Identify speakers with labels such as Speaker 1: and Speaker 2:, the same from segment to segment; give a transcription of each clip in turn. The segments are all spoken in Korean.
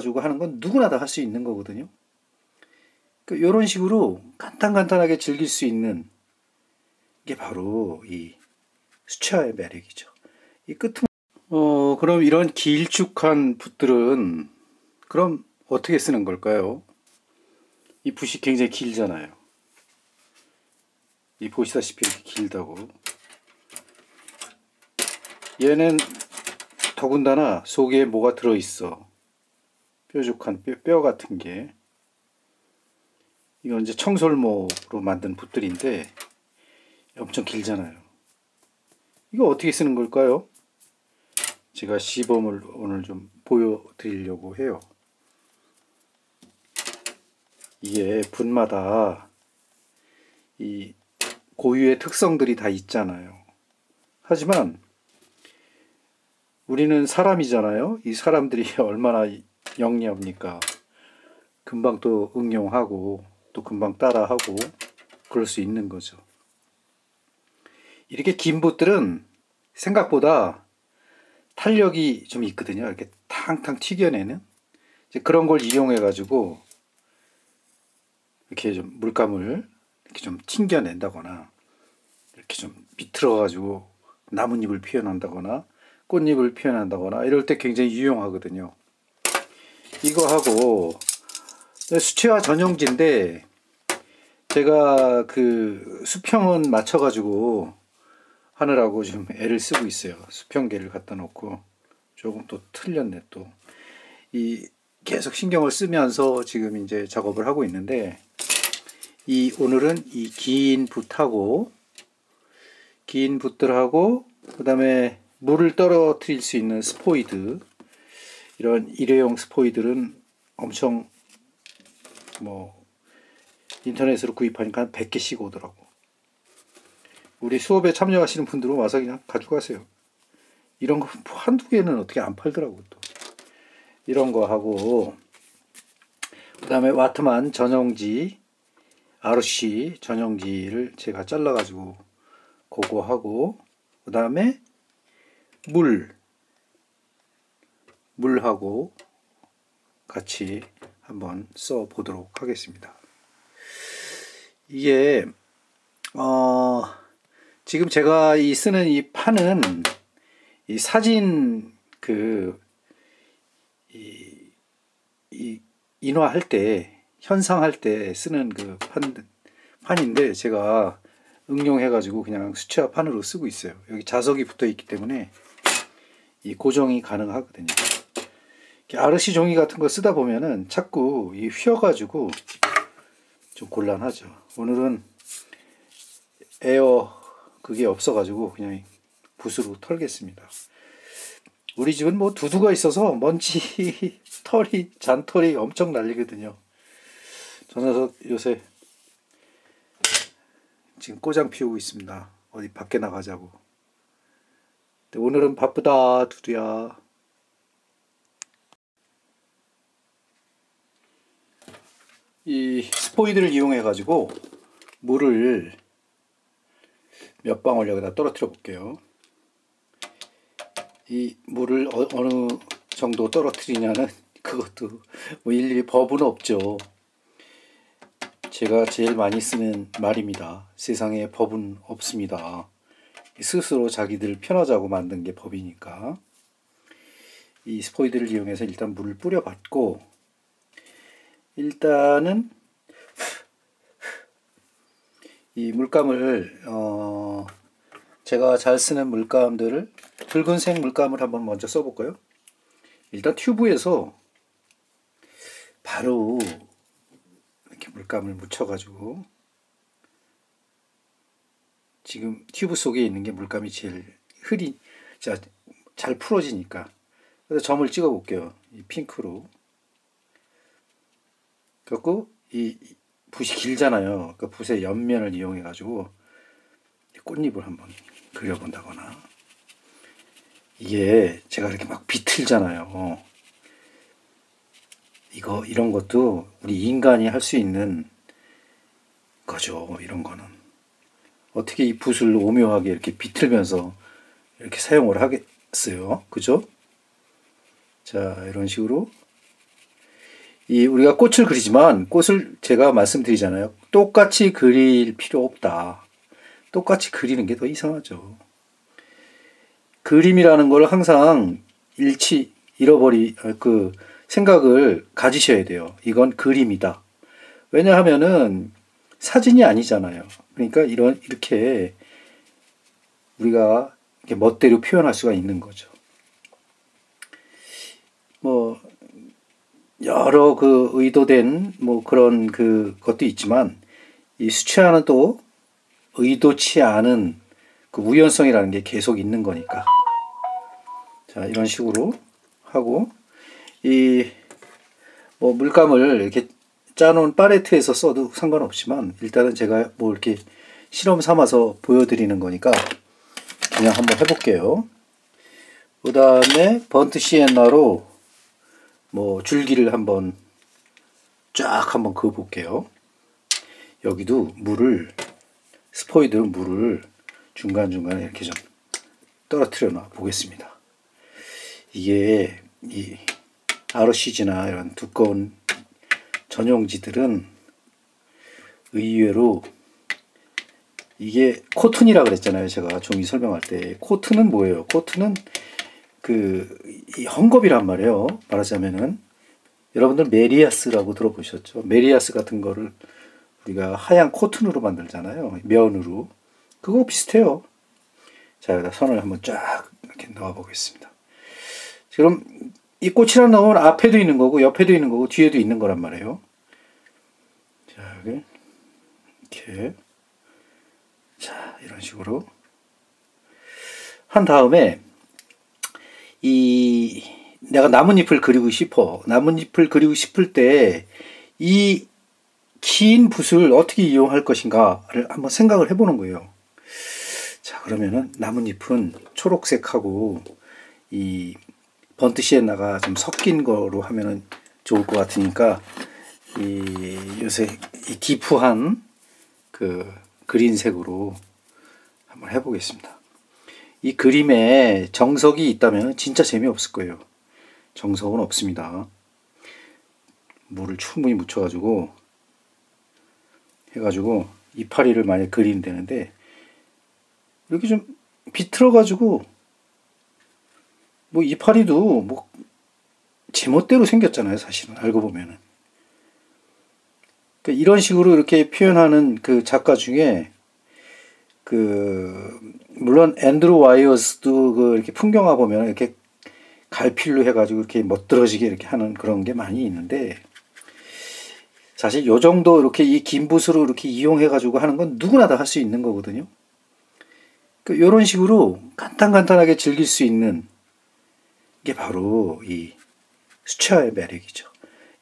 Speaker 1: 가지고 하는 건 누구나 다 할 수 있는 거거든요. 이런 식으로 간단하게 즐길 수 있는 게 바로 이 수채화의 매력이죠. 이 끝은 그럼 이런 길쭉한 붓들은 그럼 어떻게 쓰는 걸까요? 이 붓이 굉장히 길잖아요. 이 보시다시피 이렇게 길다고. 얘는 더군다나 속에 뭐가 들어있어. 뾰족한 뼈 같은 게. 이건 이제 청설모로 만든 붓들인데 엄청 길잖아요. 이거 어떻게 쓰는 걸까요? 제가 시범을 오늘 좀 보여드리려고 해요. 이게 붓마다 이 고유의 특성들이 다 있잖아요. 하지만 우리는 사람이잖아요. 이 사람들이 얼마나 영리합니까? 금방 또 응용하고 또 금방 따라하고 그럴 수 있는 거죠. 이렇게 긴 붓들은 생각보다 탄력이 좀 있거든요. 이렇게 탕탕 튀겨내는 이제 그런 걸 이용해 가지고 이렇게 좀 물감을 이렇게 좀 튕겨낸다거나 이렇게 좀 비틀어 가지고 나뭇잎을 표현한다거나 꽃잎을 표현한다거나 이럴 때 굉장히 유용하거든요. 이거 하고 수채화 전용지인데 제가 그 수평은 맞춰 가지고 하느라고 좀 애를 쓰고 있어요. 수평계를 갖다 놓고 조금 또 틀렸네 또. 이 계속 신경을 쓰면서 지금 이제 작업을 하고 있는데 오늘은 이 긴 붓들하고 그다음에 물을 떨어뜨릴 수 있는 스포이드, 이런 일회용 스포이드는 엄청 인터넷으로 구입하니까 한 100개씩 오더라고. 우리 수업에 참여하시는 분들은 와서 그냥 가져가세요. 이런 거 한두 개는 어떻게 안 팔더라고. 또 이런 거 하고 그다음에 와트만 전용지, RC 전용지를 제가 잘라 가지고 그거 하고 그다음에 물하고 같이 한번 써 보도록 하겠습니다. 이게 지금 제가 쓰는 이 판은 이 사진 인화할 때, 현상할 때 쓰는 그 판인데 제가 응용해 가지고 그냥 수채화 판으로 쓰고 있어요. 여기 자석이 붙어 있기 때문에 이 고정이 가능하거든요. RC 종이 같은 거 쓰다 보면은 자꾸 휘어 가지고 좀 곤란하죠. 오늘은 에어 그게 없어 가지고 그냥 붓으로 털겠습니다. 우리 집은 두두가 있어서 먼지 잔털이 엄청 날리거든요. 저 녀석 요새 지금 꼬장 피우고 있습니다. 어디 밖에 나가자고. 근데 오늘은 바쁘다 두두야. 이 스포이드를 이용해 가지고 물을 몇 방울 여기다 떨어뜨려 볼게요. 이 물을 어느 정도 떨어뜨리냐는 그것도 일일이 법은 없죠. 제가 제일 많이 쓰는 말입니다. 세상에 법은 없습니다. 스스로 자기들 편하자고 만든 게 법이니까. 이 스포이드를 이용해서 일단 물을 뿌려봤고 일단은 이 물감을 제가 잘 쓰는 물감들을 붉은색 물감을 한번 먼저 써볼까요? 일단 튜브에서 바로 이렇게 물감을 묻혀가지고 지금 튜브 속에 있는 게 물감이 제일 잘 풀어지니까 그래서 점을 찍어 볼게요. 이 핑크로. 그리고 이 붓이 길잖아요. 그 붓의 옆면을 이용해 가지고 꽃잎을 한번 그려본다거나. 이게 제가 이렇게 막 비틀잖아요. 이런 것도 우리 인간이 할 수 있는 거죠. 이런 거는 어떻게 이 붓을 오묘하게 이렇게 비틀면서 이렇게 사용을 하겠어요. 그죠? 자, 이런 식으로 이 우리가 꽃을 그리지만 꽃을 제가 말씀드리잖아요. 똑같이 그릴 필요 없다. 똑같이 그리는 게 더 이상하죠. 그림이라는 걸 항상 그 생각을 가지셔야 돼요. 이건 그림이다. 왜냐하면은 사진이 아니잖아요. 그러니까 이렇게 우리가 이렇게 멋대로 표현할 수가 있는 거죠. 뭐 여러 그 의도된 뭐 그런 것도 있지만 이 수채화는 또 의도치 않은 그 우연성이라는 게 계속 있는 거니까. 자, 이런 식으로 하고 이 뭐 물감을 이렇게 짜놓은 팔레트에서 써도 상관없지만 일단은 제가 뭐 이렇게 실험 삼아서 보여드리는 거니까 그냥 한번 해볼게요. 그 다음에 번트 시엔나로 뭐 줄기를 한번 쫙 한번 그어볼게요. 여기도 스포이드 물을 중간중간에 이렇게 좀 떨어뜨려 놔 보겠습니다. 이게 이 ROCG나 이런 두꺼운 전용지들은 의외로 이게 코튼이라 그랬잖아요. 제가 종이 설명할 때 코튼은 뭐예요? 코튼은 이 헝겊이란 말이에요. 말하자면은 여러분들 메리아스라고 들어보셨죠? 메리아스 같은 거를 우리가 하얀 코튼으로 만들잖아요. 면으로. 그거 비슷해요. 자, 여기다 선을 한번 쫙 이렇게 넣어 보겠습니다. 그럼 이 꽃이라는 놈은 앞에도 있는 거고 옆에도 있는 거고 뒤에도 있는 거란 말이에요. 자, 여기 이렇게 자, 이런 식으로 한 다음에 내가 나뭇잎을 그리고 싶어. 나뭇잎을 그리고 싶을 때 이 긴 붓을 어떻게 이용할 것인가를 한번 생각을 해보는 거예요. 자, 그러면은 나뭇잎은 초록색하고 이 번트 시엔나가 좀 섞인 거로 하면은 좋을 것 같으니까 요새 이 디프한 그린색으로 한번 해보겠습니다. 이 그림에 정석이 있다면 진짜 재미없을 거예요. 정석은 없습니다. 물을 충분히 묻혀가지고 해가지고 이파리를 만약 그리면 되는데 이렇게 좀 비틀어가지고 뭐 이파리도 뭐 제멋대로 생겼잖아요. 사실은 알고 보면은. 그러니까 이런 식으로 이렇게 표현하는 그 작가 중에 물론 앤드루 와이어스도 이렇게 풍경화 보면 이렇게 갈필로 해가지고 이렇게 멋들어지게 이렇게 하는 그런 게 많이 있는데 사실 요 정도 이렇게 이 긴 붓으로 이렇게 이용해가지고 하는 건 누구나 다 할 수 있는 거거든요. 그러니까 이런 식으로 간단하게 즐길 수 있는 게 바로 이 수채화의 매력이죠.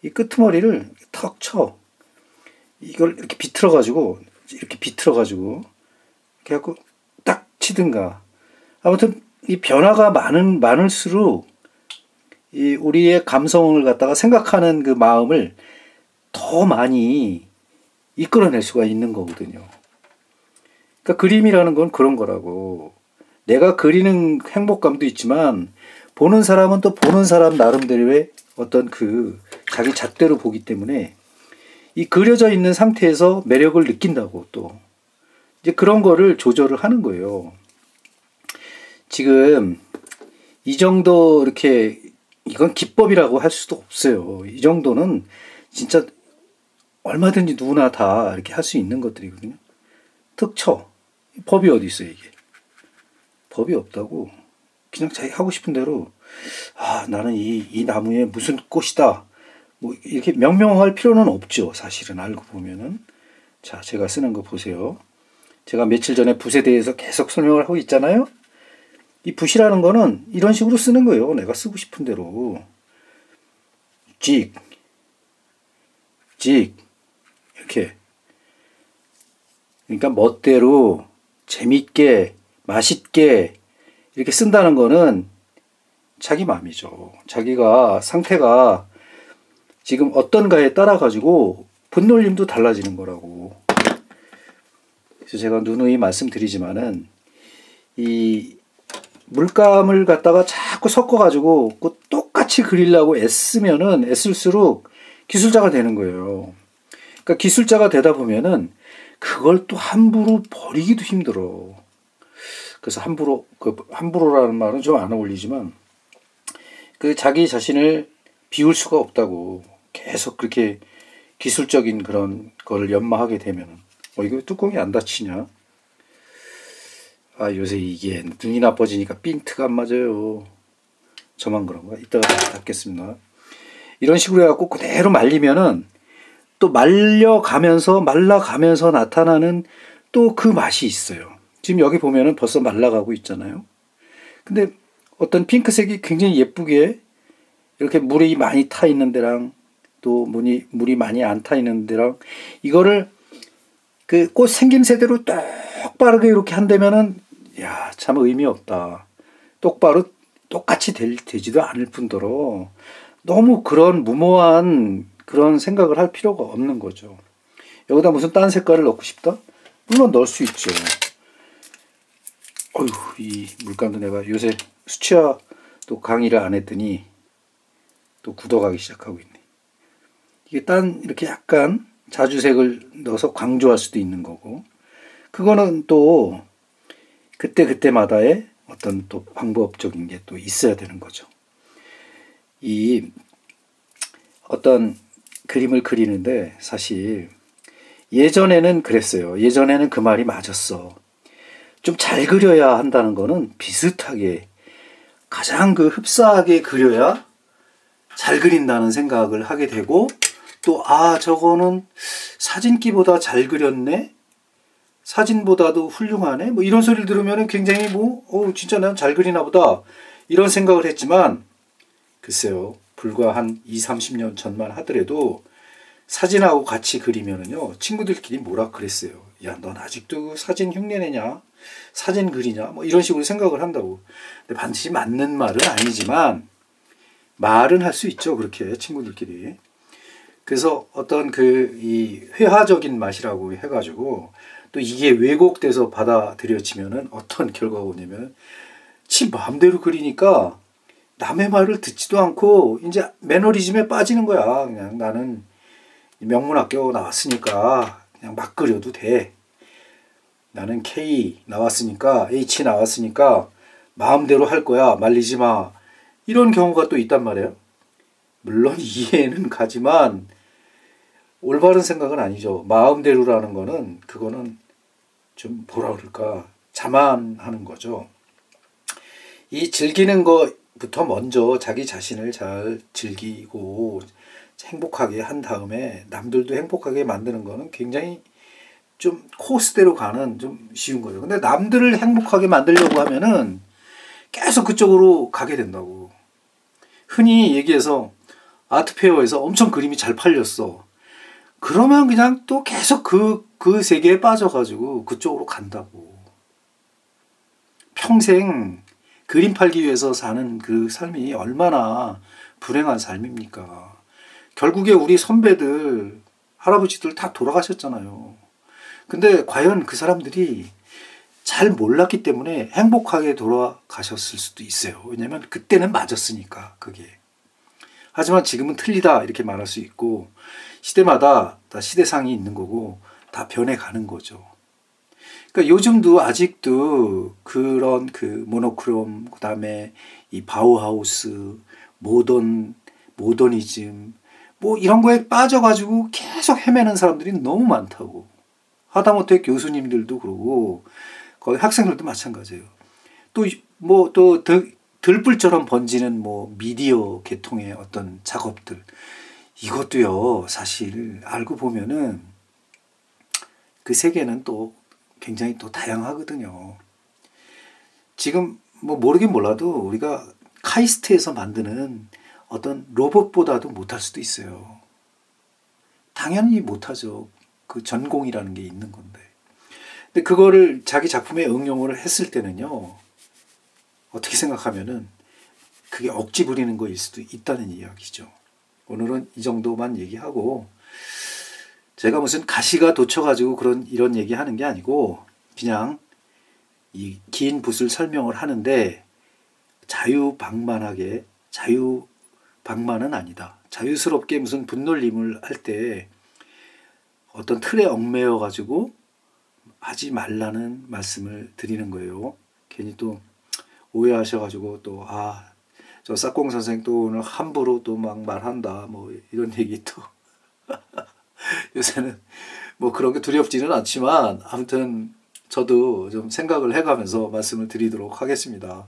Speaker 1: 이 끄트머리를 턱 쳐. 이걸 이렇게 비틀어가지고 이렇게 하고 딱 치든가. 아무튼 이 변화가 많을수록 이 우리의 감성을 갖다가 생각하는 그 마음을 더 많이 이끌어낼 수가 있는 거거든요. 그러니까 그림이라는 건 그런 거라고. 내가 그리는 행복감도 있지만 보는 사람은 또 보는 사람 나름대로의 어떤 자기 잣대로 보기 때문에 이 그려져 있는 상태에서 매력을 느낀다고 또 이제 그런 거를 조절을 하는 거예요. 지금 이 정도 이렇게 이건 기법이라고 할 수도 없어요. 이 정도는 진짜 얼마든지 누구나 다 이렇게 할 수 있는 것들이거든요. 툭 쳐. 법이 어디 있어요, 이게. 법이 없다고. 그냥 자기 하고 싶은 대로 나는 이 나무에 무슨 꽃이다. 뭐 이렇게 명명할 필요는 없죠. 사실은 알고 보면은. 자, 제가 쓰는 거 보세요. 제가 며칠 전에 붓에 대해서 계속 설명을 하고 있잖아요. 이 붓이라는 거는 이런 식으로 쓰는 거예요. 내가 쓰고 싶은 대로. 찍, 이렇게. 그러니까 멋대로 재밌게, 맛있게 이렇게 쓴다는 거는 자기 마음이죠. 자기가 상태가 지금 어떤가에 따라 가지고 분놀림도 달라지는 거라고. 그래서 제가 누누이 말씀드리지만은 이 물감을 갖다가 자꾸 섞어 가지고 똑같이 그리려고 애쓰면은 애쓸수록 기술자가 되는 거예요. 그러니까 기술자가 되다 보면은 그걸 또 함부로 버리기도 힘들어. 그래서 함부로라는 말은 좀 안 어울리지만 그 자기 자신을 비울 수가 없다고. 계속 그렇게 기술적인 그런 거를 연마하게 되면은. 이거 뚜껑이 안 닫히냐? 요새 이게 눈이 나빠지니까 핀트가 안 맞아요. 저만 그런가? 이따가 다시 닫겠습니다. 이런 식으로 해갖고 그대로 말리면은 또 말라가면서 나타나는 또 그 맛이 있어요. 지금 여기 보면은 벌써 말라가고 있잖아요. 근데 어떤 핑크색이 굉장히 예쁘게 이렇게 물이 많이 타 있는 데랑 또 물이 많이 안 타 있는 데랑 이거를 그 꽃 생김새대로 똑바르게 이렇게 한다면은 참 의미 없다. 똑같이 되지도 않을 뿐더러 너무 그런 무모한 그런 생각을 할 필요가 없는 거죠. 여기다 무슨 딴 색깔을 넣고 싶다? 물론 넣을 수 있죠. 이 물감도 내가 요새 수채화 또 강의를 안 했더니 또 굳어가기 시작하고 있네. 이게 이렇게 약간 자주색을 넣어서 강조할 수도 있는 거고, 그거는 또 그때마다의 어떤 또 방법적인 게 또 있어야 되는 거죠. 이 어떤 그림을 그리는데 사실 예전에는 그랬어요. 예전에는 그 말이 맞았어. 좀 잘 그려야 한다는 거는 비슷하게 가장 흡사하게 그려야 잘 그린다는 생각을 하게 되고, 또 저거는 사진기보다 잘 그렸네, 사진보다도 훌륭하네, 이런 소리를 들으면 굉장히 진짜 난 잘 그리나 보다 이런 생각을 했지만, 글쎄요, 불과 한 20-30년 전만 하더라도 사진하고 같이 그리면은요, 친구들끼리 뭐라 그랬어요. 야, 넌 아직도 사진 흉내내냐? 사진 그리냐? 이런 식으로 생각을 한다고. 근데 반드시 맞는 말은 아니지만 말은 할 수 있죠, 그렇게 친구들끼리. 그래서 어떤 이 회화적인 맛이라고 해가지고 또 이게 왜곡돼서 받아들여지면은 어떤 결과가 오냐면, 지 마음대로 그리니까 남의 말을 듣지도 않고 이제 매너리즘에 빠지는 거야. 그냥 나는 명문학교 나왔으니까 그냥 막 그려도 돼. 나는 K 나왔으니까, H 나왔으니까 마음대로 할 거야. 말리지 마. 이런 경우가 또 있단 말이에요. 물론 이해는 가지만 올바른 생각은 아니죠. 마음대로라는 거는 그거는 좀 뭐라 그럴까, 자만하는 거죠. 이 즐기는 것부터 먼저 자기 자신을 잘 즐기고 행복하게 한 다음에 남들도 행복하게 만드는 거는 굉장히 좀 코스대로 가는 좀 쉬운 거죠. 근데 남들을 행복하게 만들려고 하면은 계속 그쪽으로 가게 된다고. 흔히 얘기해서 아트페어에서 엄청 그림이 잘 팔렸어. 그러면 그냥 또 계속 그 세계에 빠져가지고 그쪽으로 간다고. 평생 그림 팔기 위해서 사는 그 삶이 얼마나 불행한 삶입니까? 결국에 우리 선배들, 할아버지들 다 돌아가셨잖아요. 근데 과연 그 사람들이 잘 몰랐기 때문에 행복하게 돌아가셨을 수도 있어요. 왜냐면 그때는 맞았으니까, 그게. 하지만 지금은 틀리다 이렇게 말할 수 있고, 시대마다 다 시대상이 있는 거고 다 변해가는 거죠. 그러니까 요즘도 아직도 그런 모노크롬, 그 다음에 이 바우하우스, 모더니즘 이런 거에 빠져가지고 계속 헤매는 사람들이 너무 많다고. 하다못해 교수님들도 그러고 거기 학생들도 마찬가지예요. 또 들불처럼 번지는 미디어 계통의 어떤 작업들, 이것도요 사실 알고 보면은 그 세계는 또 굉장히 또 다양하거든요. 지금 모르긴 몰라도 우리가 카이스트에서 만드는 어떤 로봇보다도 못할 수도 있어요. 당연히 못하죠. 그 전공이라는 게 있는 건데. 근데 그거를 자기 작품에 응용을 했을 때는요, 어떻게 생각하면은 그게 억지 부리는 거일 수도 있다는 이야기죠. 오늘은 이 정도만 얘기하고, 제가 무슨 가시가 돋쳐가지고 이런 얘기 하는 게 아니고, 그냥 이 긴 붓을 설명을 하는데 자유방만은 아니다. 자유스럽게 무슨 붓놀림을 할 때 어떤 틀에 얽매여 가지고 하지 말라는 말씀을 드리는 거예요. 괜히 또 오해하셔가지고 또 저 싹공 선생 또 오늘 함부로 또 막 말한다 뭐 이런 얘기 또 요새는 뭐 그런 게 두렵지는 않지만 아무튼 저도 좀 생각을 해가면서 말씀을 드리도록 하겠습니다.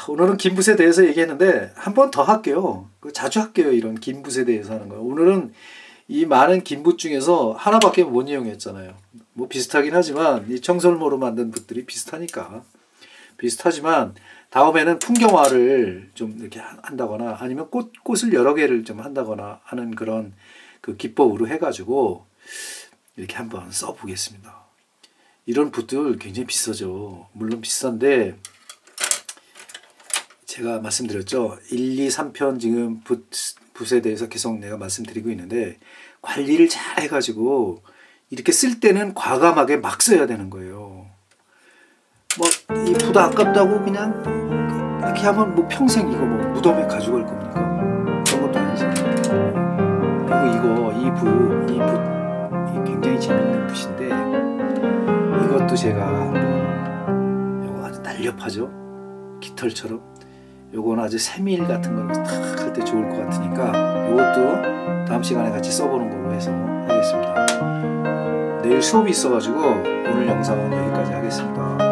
Speaker 1: 오늘은 긴붓에 대해서 얘기했는데 한 번 더 할게요. 자주 할게요. 이런 긴붓에 대해서 하는 거예요. 오늘은 이 많은 긴붓 중에서 하나밖에 못 이용했잖아요. 뭐 비슷하긴 하지만 이 청설모로 만든 붓들이 비슷하지만 다음에는 풍경화를 좀 이렇게 한다거나 아니면 꽃을 여러 개를 좀 한다거나 하는 그런 그 기법으로 해가지고 이렇게 한번 써보겠습니다. 이런 붓들 굉장히 비싸죠. 물론 비싼데 제가 말씀드렸죠. 1, 2, 3편 지금 붓에 대해서 계속 내가 말씀드리고 있는데 관리를 잘 해가지고 이렇게 쓸 때는 과감하게 막 써야 되는 거예요. 뭐 이 붓 아깝다고 그냥 이렇게 하면 뭐 평생 이거 뭐 무덤에 가져갈 겁니까? 그런 것도 아니지. 그리고 이 붓 굉장히 재밌는 붓인데 이것도 제가 한번 이거 아주 날렵하죠. 깃털처럼. 요건 아주 세밀 같은 걸 탁 할 때 좋을 것 같으니까 요것도 다음 시간에 같이 써보는 걸로 해서 하겠습니다. 내일 수업이 있어가지고 오늘 영상은 여기까지 하겠습니다.